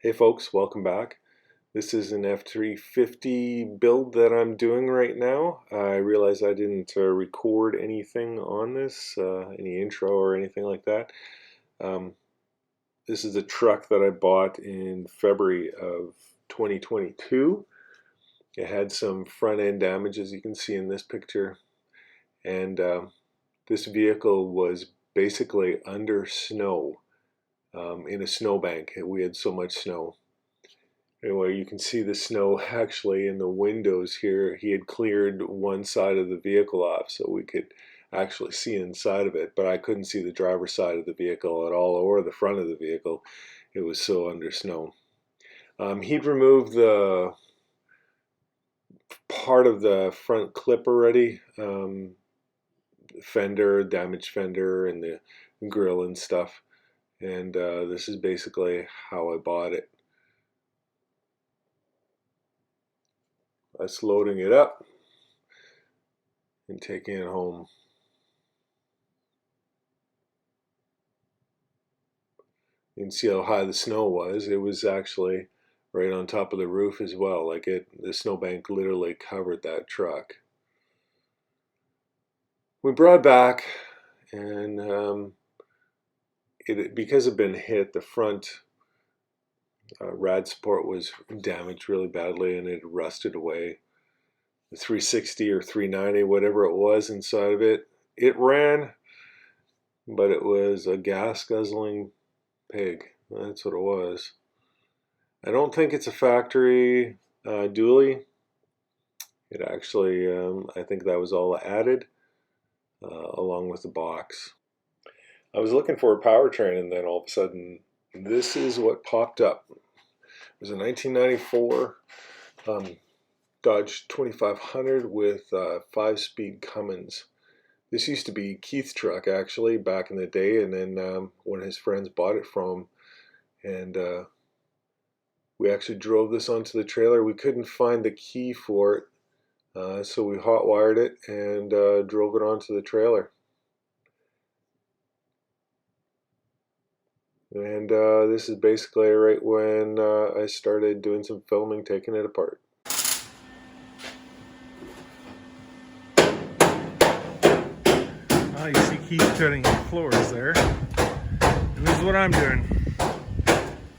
Hey folks, welcome back. This is an F350 build that I'm doing right now. I realize I didn't record anything on this, any intro or anything like that. This is a truck that I bought in February of 2022. It had some front end damage, as you can see in this picture, and this vehicle was basically under snow. In a snowbank. We had so much snow. Anyway, you can see the snow actually in the windows here. He had cleared one side of the vehicle off so we could actually see inside of it, but I couldn't see the driver's side of the vehicle at all or the front of the vehicle. It was so under snow. He'd removed the part of the front clip already, fender, damaged fender, and the grill and stuff. And this is basically how I bought it. Us loading it up and taking it home. You can see how high the snow was. It was actually right on top of the roof as well. The snowbank literally covered that truck. We brought it back, and because it had been hit, the front rad support was damaged really badly and it rusted away. The 360 or 390, whatever it was inside of it, it ran, but it was a gas guzzling pig. That's what it was. I don't think it's a factory dually. It actually, I think that was all added along with the box. I was looking for a powertrain, and then all of a sudden, this is what popped up. It was a 1994 Dodge 2500 with 5-speed Cummins. This used to be Keith's truck, actually, back in the day, and then one of his friends bought it from him, and we actually drove this onto the trailer. We couldn't find the key for it, so we hot-wired it and drove it onto the trailer. And this is basically right when I started doing some filming, taking it apart. You see Keith cutting floors there. And this is what I'm doing.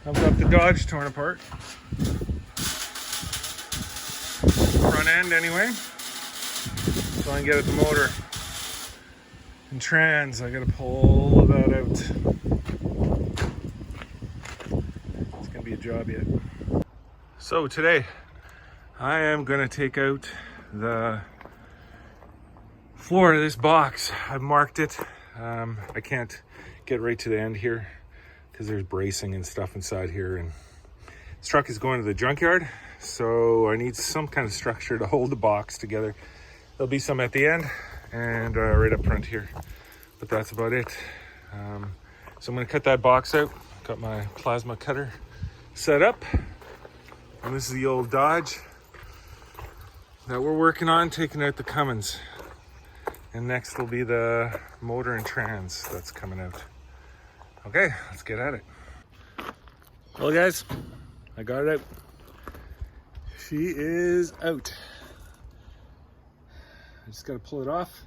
I've got the Dodge torn apart. Front end anyway. So I can get at the motor. And trans, I gotta pull that out. Be a job yet. So today I am going to take out the floor of this box. I've marked it. I can't get right to the end here because there's bracing and stuff inside here, and this truck is going to the junkyard, so I need some kind of structure to hold the box together. There'll be some at the end and right up front here, but that's about it. So I'm going to cut that box out. Got my plasma cutter set up, and this is the old Dodge that we're working on, taking out the Cummins, and next will be the motor and trans that's coming out. Okay, let's get at it. Well guys, I got it out. She is out. I just got to pull it off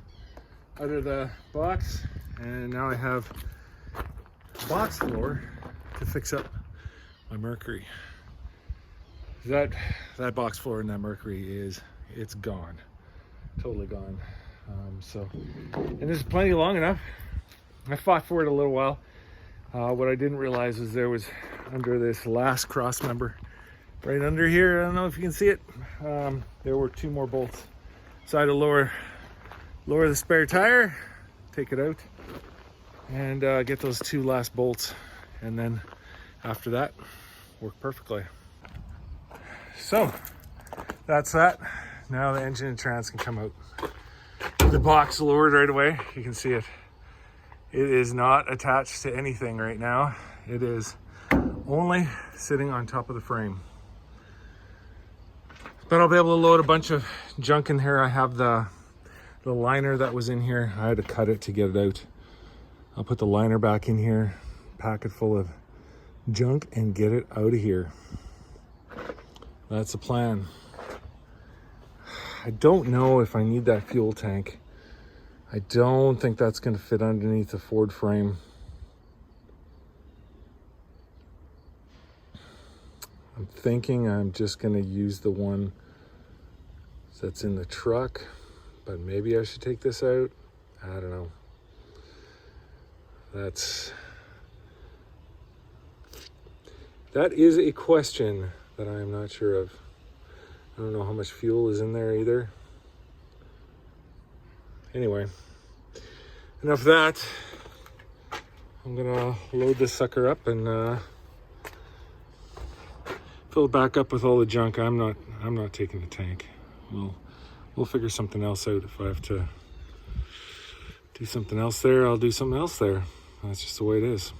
out of the box, and now I have a box floor to fix up my Mercury. That box floor in that Mercury it's gone, totally gone. And this is plenty long enough. I fought for it a little while. What I didn't realize was there was under this last cross member, right under here. I don't know if you can see it. There were 2 more bolts. So I had to lower the spare tire, take it out, and get those 2 last bolts, and then after that, work perfectly. So that's that. Now the engine and trans can come out. The box lowered right away. You can see it. It is not attached to anything right now. It is only sitting on top of the frame. But I'll be able to load a bunch of junk in here. I have the liner that was in here. I had to cut it to get it out. I'll put the liner back in here, pack it full of junk and get it out of here. That's the plan. I don't know if I need that fuel tank. I don't think that's going to fit underneath the Ford frame. I'm thinking I'm just going to use the one that's in the truck, but maybe I should take this out. I don't know. That is a question that I am not sure of. I don't know how much fuel is in there either. Anyway, enough of that. I'm gonna load this sucker up and fill it back up with all the junk. I'm not taking the tank. We'll figure something else out. If I have to do something else there, I'll do something else there. That's just the way it is.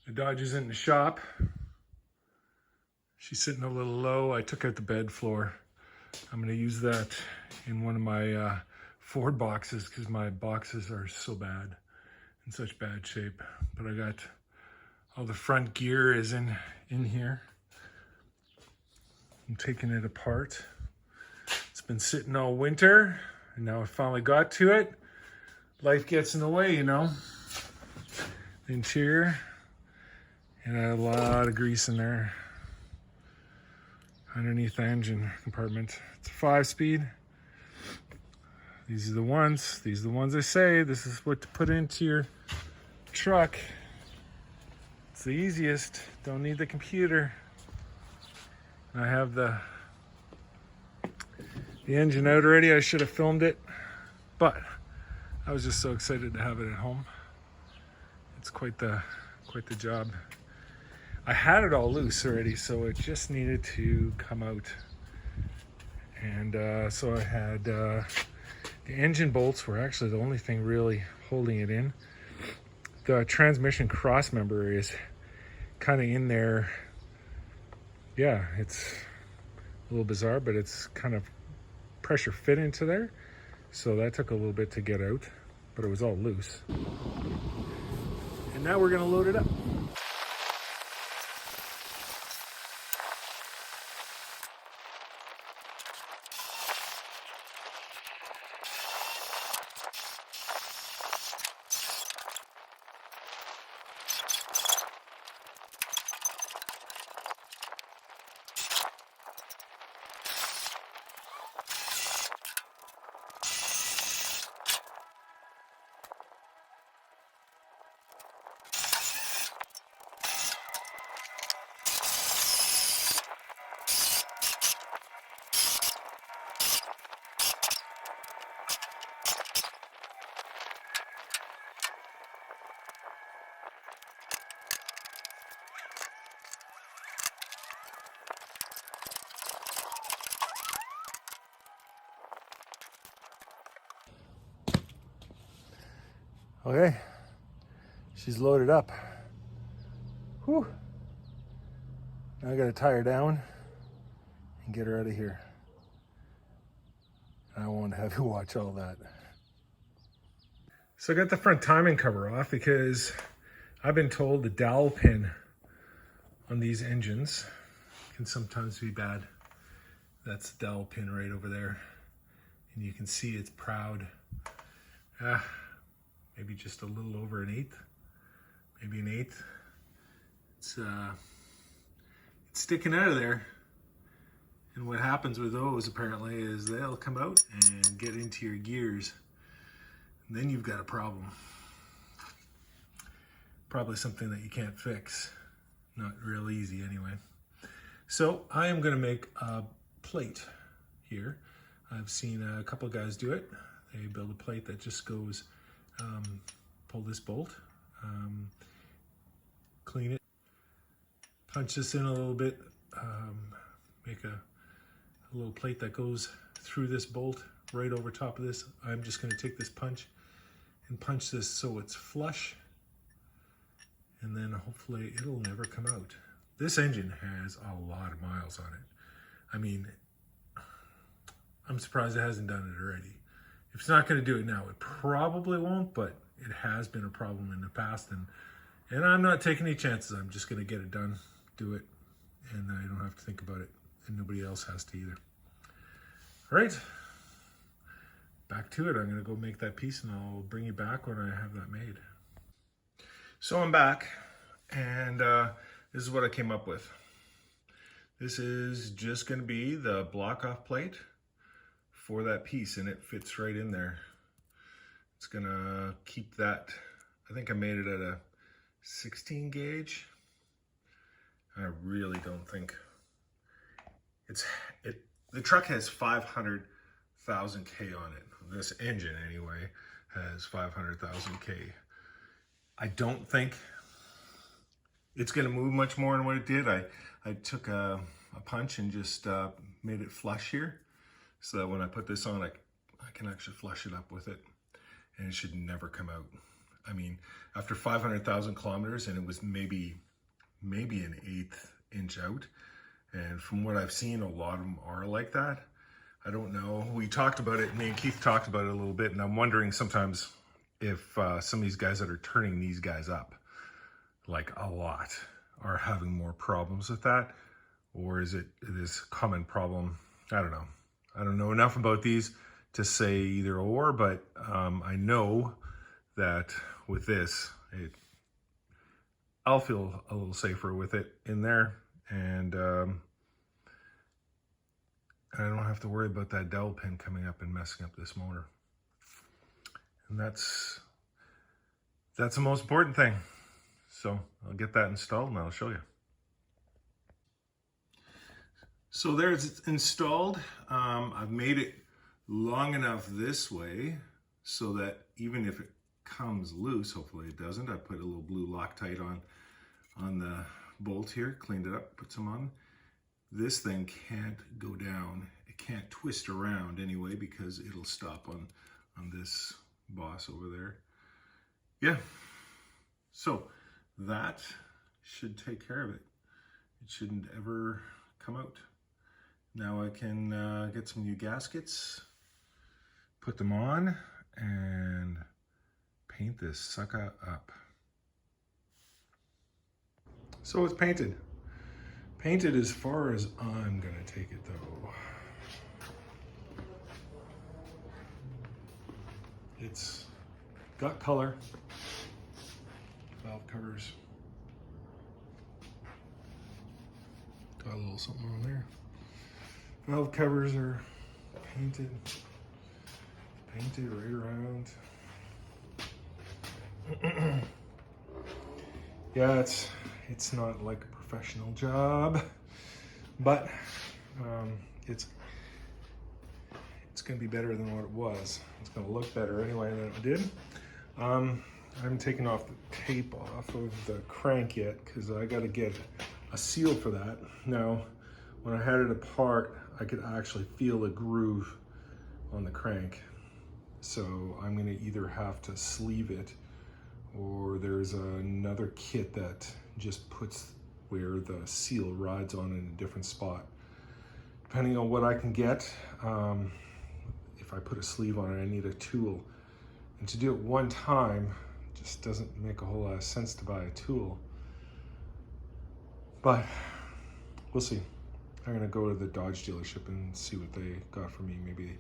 The Dodge is in the shop. She's sitting a little low. I took out the bed floor. I'm gonna use that in one of my Ford boxes because my boxes are so bad, in such bad shape. But I got all the front gear is in here. I'm taking it apart. It's been sitting all winter, and now I finally got to it. Life gets in the way, you know. The interior, and I had a lot of grease in there underneath the engine compartment. It's a 5-speed. These are the ones I say. This is what to put into your truck. It's the easiest. Don't need the computer. I have the engine out already. I should have filmed it, but I was just so excited to have it at home. It's quite the job. I had it all loose already, so it just needed to come out. And so I had the engine bolts were actually the only thing really holding it in. The transmission cross member is kind of in there. Yeah, it's a little bizarre, but it's kind of pressure fit into there. So that took a little bit to get out, but it was all loose. And now we're gonna load it up. Okay, she's loaded up. Whew. Now I gotta tie her down and get her out of here. I don't want to have you watch all that. So I got the front timing cover off because I've been told the dowel pin on these engines can sometimes be bad. That's the dowel pin right over there. And you can see it's proud. Maybe just a little over 1/8, maybe 1/8. It's sticking out of there. And what happens with those apparently is they'll come out and get into your gears. And then you've got a problem. Probably something that you can't fix. Not real easy anyway. So I am gonna make a plate here. I've seen a couple of guys do it. They build a plate that just goes, pull this bolt, clean it, punch this in a little bit, make a little plate that goes through this bolt right over top of this. I'm just going to take this punch and punch this so it's flush, and then hopefully it'll never come out. This engine has a lot of miles on it. I mean, I'm surprised it hasn't done it already. If it's not going to do it now, it probably won't, but it has been a problem in the past, and And I'm not taking any chances. I'm just gonna get it done, do it, and I don't have to think about it, and nobody else has to either. All right, back to it. I'm gonna go make that piece and I'll bring you back when I have that made. So I'm back, and this is what I came up with. This is just gonna be the block off plate for that piece, and it fits right in there. It's gonna keep that, I think I made it at a 16 gauge. I really don't think the truck has 500,000 K on it. This engine anyway has 500,000 K. I don't think it's gonna move much more than what it did. I took a punch and just made it flush here so that when I put this on, I can actually flush it up with it, and it should never come out. I mean, after 500,000 kilometers, and it was maybe an 1/8 inch out. And from what I've seen, a lot of them are like that. I don't know. We talked about it, me and Keith talked about it a little bit, and I'm wondering sometimes if some of these guys that are turning these guys up, like a lot, are having more problems with that, or is it this common problem? I don't know. I don't know enough about these to say either or, but I know that with this, I'll feel a little safer with it in there, and I don't have to worry about that dowel pin coming up and messing up this motor. And that's the most important thing. So I'll get that installed and I'll show you. So there's it's installed. I've made it long enough this way so that even if it comes loose, hopefully it doesn't, I put a little blue Loctite on the bolt here, cleaned it up, put some on. This thing can't go down. It can't twist around anyway because it'll stop on this boss over there. Yeah, so that should take care of it. It shouldn't ever come out. Now I can get some new gaskets, put them on, and paint this sucker up. So it's painted. Painted as far as I'm gonna take it though. It's got color, valve covers, got a little something on there. Valve covers are painted right around. Yeah, it's not like a professional job, but it's gonna be better than what it was. It's gonna look better anyway than it did. I haven't taken off the tape off of the crank yet because I gotta get a seal for that. Now, when I had it apart, I could actually feel a groove on the crank. So I'm gonna either have to sleeve it, or there's another kit that just puts where the seal rides on in a different spot. Depending on what I can get, if I put a sleeve on it, I need a tool. And to do it one time, just doesn't make a whole lot of sense to buy a tool. But we'll see. I'm gonna go to the Dodge dealership and see what they got for me. Maybe,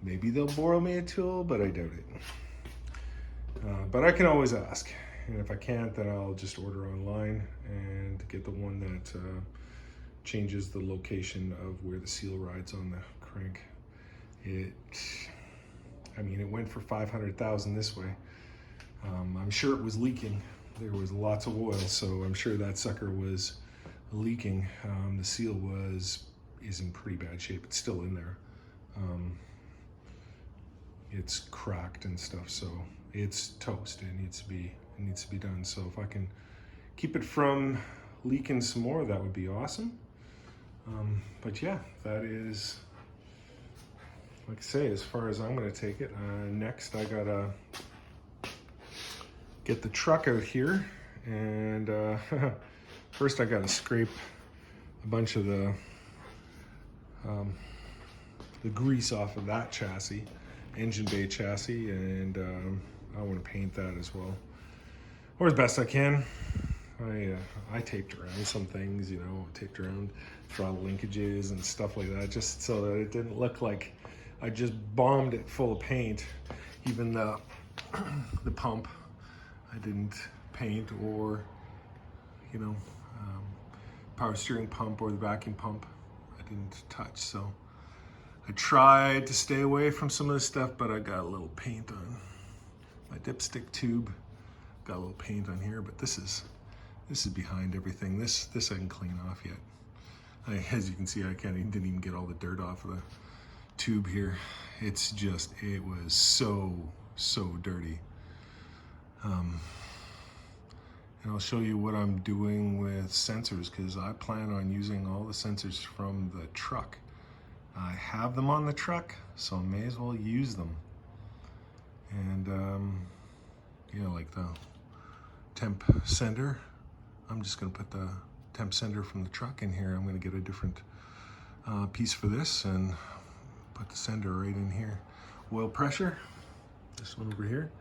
maybe they'll borrow me a tool, but I doubt it. But I can always ask. And if I can't, then I'll just order online and get the one that changes the location of where the seal rides on the crank. I mean, it went for 500,000 this way. I'm sure it was leaking. There was lots of oil, so I'm sure that sucker was leaking. The seal is in pretty bad shape. It's still in there. It's cracked and stuff, so it's toast. It needs to be done. So if I can keep it from leaking some more, that would be awesome. But yeah, that is, like I say, as far as I'm gonna take it. Next, I gotta get the truck out here, and first I gotta scrape a bunch of the grease off of that chassis, engine bay chassis, and I want to paint that as well. or as best I can. I taped around some things, you know, taped around throttle linkages and stuff like that, just so that it didn't look like I just bombed it full of paint. Even the the pump, I didn't paint, or you know, power steering pump or the vacuum pump, I didn't touch. So I tried to stay away from some of this stuff, but I got a little paint on my dipstick tube. Got a little paint on here, but this is behind everything. This I can clean off yet. As you can see, didn't even get all the dirt off of the tube here. It's just, it was so dirty. And I'll show you what I'm doing with sensors, because I plan on using all the sensors from the truck. I have them on the truck, so I may as well use them. And you know, like the temp sender, I'm just going to put the temp sender from the truck in here. I'm going to get a different piece for this and put the sender right in here. Oil pressure, this one over here,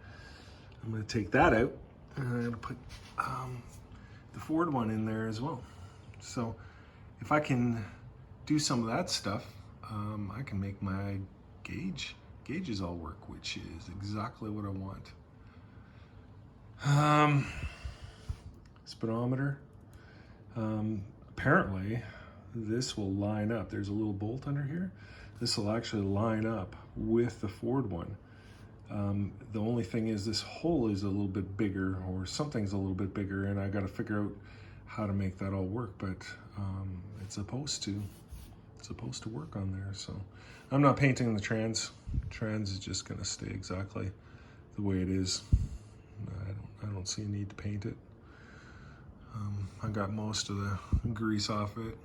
I'm going to take that out, and I'm going to put the Ford one in there as well. So if I can do some of that stuff, I can make my gauges all work, which is exactly what I want. Speedometer, apparently this will line up. There's a little bolt under here. This will actually line up with the Ford one. The only thing is this hole is a little bit bigger, or something's a little bit bigger, and I got to figure out how to make that all work, but it's supposed to work on there. So I'm not painting the trans. Trans is just going to stay exactly the way it is. I don't see a need to paint it. I got most of the grease off it.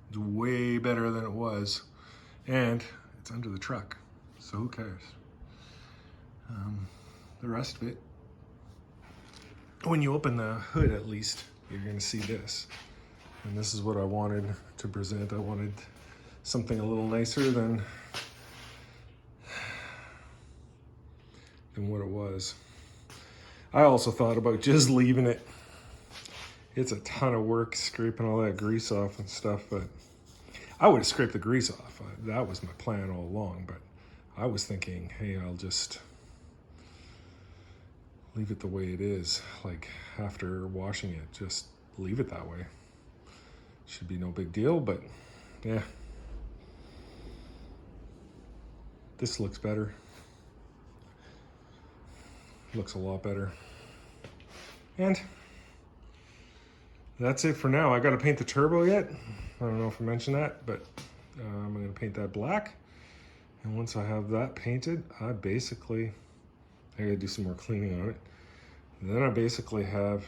It's way better than it was, and it's under the truck, so who cares? The rest of it, when you open the hood, at least you're going to see this, and this is what I wanted to present. I wanted something a little nicer than what it was. I also thought about just leaving it. It's a ton of work scraping all that grease off and stuff, but I would have scraped the grease off. That was my plan all along, but I was thinking, hey, I'll just leave it the way it is. Like, after washing it, just leave it that way. Should be no big deal, but yeah. This looks better. Looks a lot better. And that's it for now. I got to paint the turbo yet. I don't know if I mentioned that, but I'm going to paint that black. And once I have that painted, I got to do some more cleaning on it. And then I basically have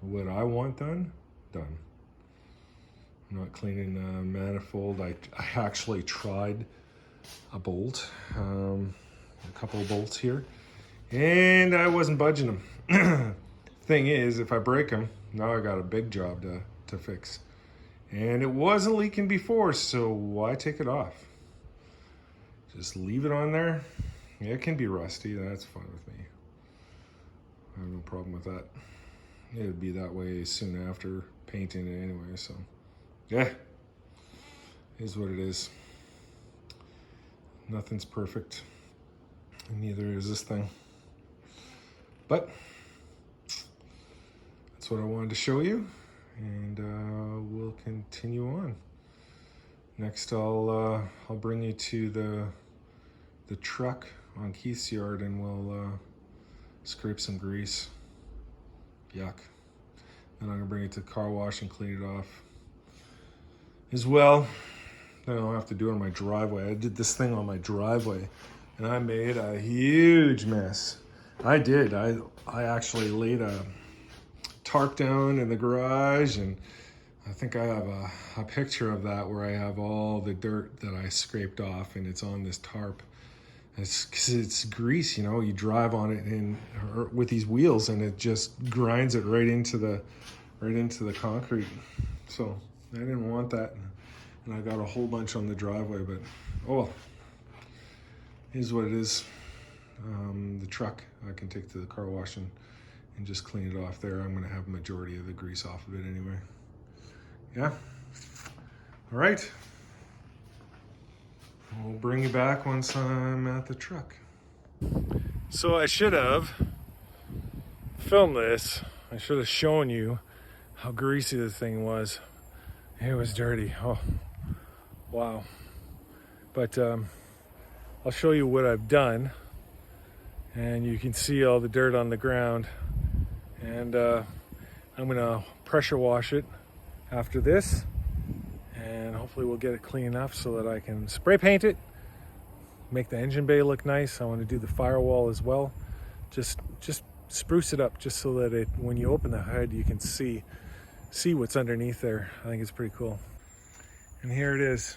what I want done. I'm not cleaning the manifold. I actually tried a bolt, a couple of bolts here, and I wasn't budging them. Thing is, if I break them, now I got a big job to fix. And it wasn't leaking before, so why take it off? Just leave it on there. Yeah, it can be rusty, that's fine with me. I have no problem with that. It would be that way soon after painting it anyway, so yeah, is what it is. Nothing's perfect, and neither is this thing. But that's what I wanted to show you, and we'll continue on. Next, I'll bring you to the truck on Keith's yard, and we'll scrape some grease. Yuck. Then I'm gonna bring it to the car wash and clean it off as well. Then I'll have to do it on my driveway. I did this thing on my driveway, and I made a huge mess. I did. I actually laid a tarp down in the garage, and I think I have a picture of that where I have all the dirt that I scraped off, and it's on this tarp. It's grease, you know. You drive on it with these wheels, and it just grinds it right into the concrete. So I didn't want that, and I got a whole bunch on the driveway. But oh well, it is what it is. the truck I can take to the car wash and just clean it off there. I'm going to have a majority of the grease off of it anyway. Yeah. All right. We'll bring you back once I'm at the truck. So I should have filmed this. I should have shown you how greasy the thing was. It was dirty. Oh, wow. But I'll show you what I've done, and you can see all the dirt on the ground. And I'm gonna pressure wash it after this, and hopefully we'll get it clean enough so that I can spray paint it, make the engine bay look nice. I want to do the firewall as well. Just spruce it up just so that when you open the hood you can see what's underneath there. I think it's pretty cool. And here it is.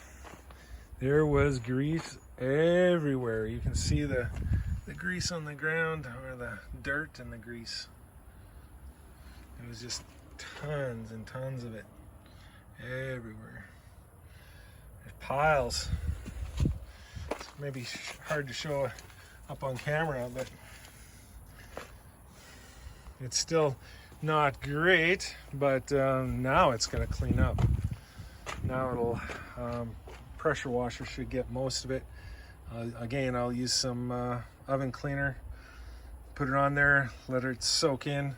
There was grease everywhere. You can see the grease on the ground, or the dirt and the grease. It was just tons and tons of it everywhere. There's piles. It's maybe hard to show up on camera, but it's still not great. But now it's going to clean up. Now it'll pressure washer should get most of it. Again, I'll use some oven cleaner, put it on there, let it soak in,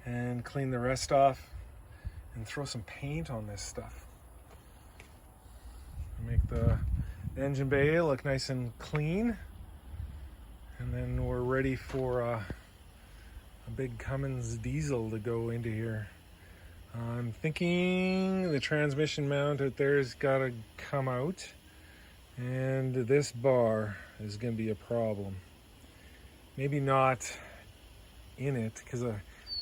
and clean the rest off, and throw some paint on this stuff. Make the engine bay look nice and clean, and then we're ready for a big Cummins diesel to go into here. I'm thinking the transmission mount out there has got to come out, and this bar is going to be a problem. Maybe not in it, because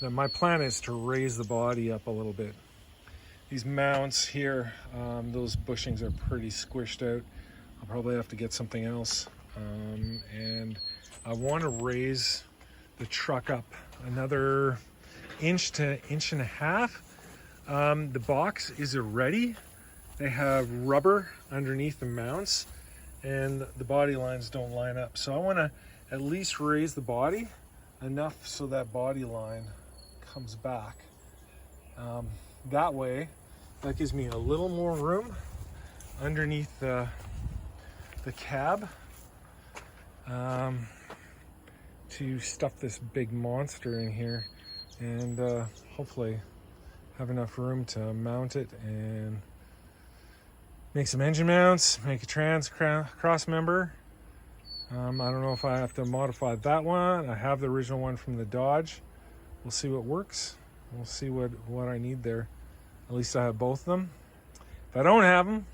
my plan is to raise the body up a little bit. These mounts here, those bushings are pretty squished out. I'll probably have to get something else. And I want to raise the truck up another inch to inch and a half. The box is ready. They have rubber underneath the mounts, and the body lines don't line up. So I want to at least raise the body enough so that body line comes back. That way, that gives me a little more room underneath the cab to stuff this big monster in here, and hopefully have enough room to mount it and make some engine mounts, make a cross member. I don't know if I have to modify that one. I have the original one from the Dodge. We'll see what works. We'll see what I need there. At least I have both of them. If I don't have them,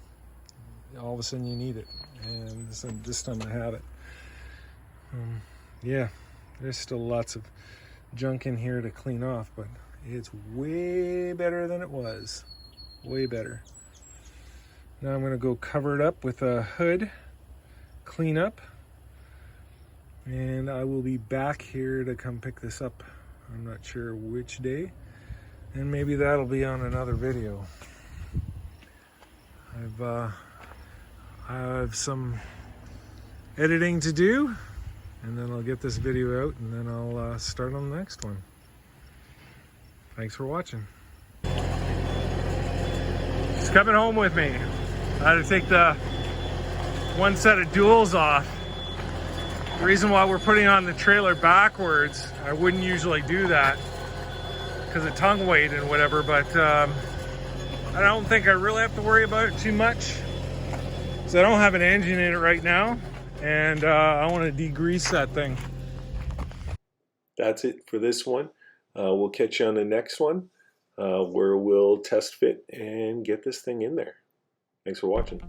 all of a sudden you need it. And this time I have it. Yeah, there's still lots of junk in here to clean off, but it's way better than it was. Way better. Now I'm going to go cover it up with a hood, clean up, and I will be back here to come pick this up. I'm not sure which day, and maybe that'll be on another video. I have some editing to do, and then I'll get this video out, and then I'll start on the next one. Thanks for watching. He's coming home with me. I had to take the one set of duals off. The reason why we're putting on the trailer backwards, I wouldn't usually do that because of tongue weight and whatever, but I don't think I really have to worry about it too much. So I don't have an engine in it right now, and I want to degrease that thing. That's it for this one. We'll catch you on the next one where we'll test fit and get this thing in there. Thanks for watching.